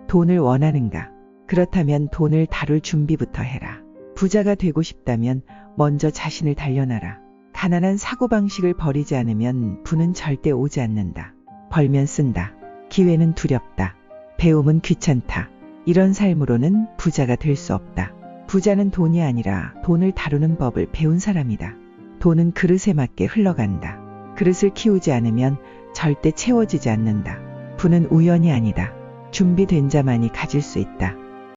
돈을 원하는가? 그렇다면 돈을 다룰 준비부터 해라. 부자가 되고 싶다면 먼저 자신을 단련하라. 가난한 사고방식을 버리지 않으면 부는 절대 오지 않는다. 벌면 쓴다. 기회는 두렵다. 배움은 귀찮다. 이런 삶으로는 부자가 될 수 없다. 부자는 돈이 아니라 돈을 다루는 법을 배운 사람이다. 돈은 그릇에 맞게 흘러간다. 그릇을 키우지 않으면 절대 채워지지 않는다. 부는 우연이 아니다. 준비된 자만이 가질 수 있다.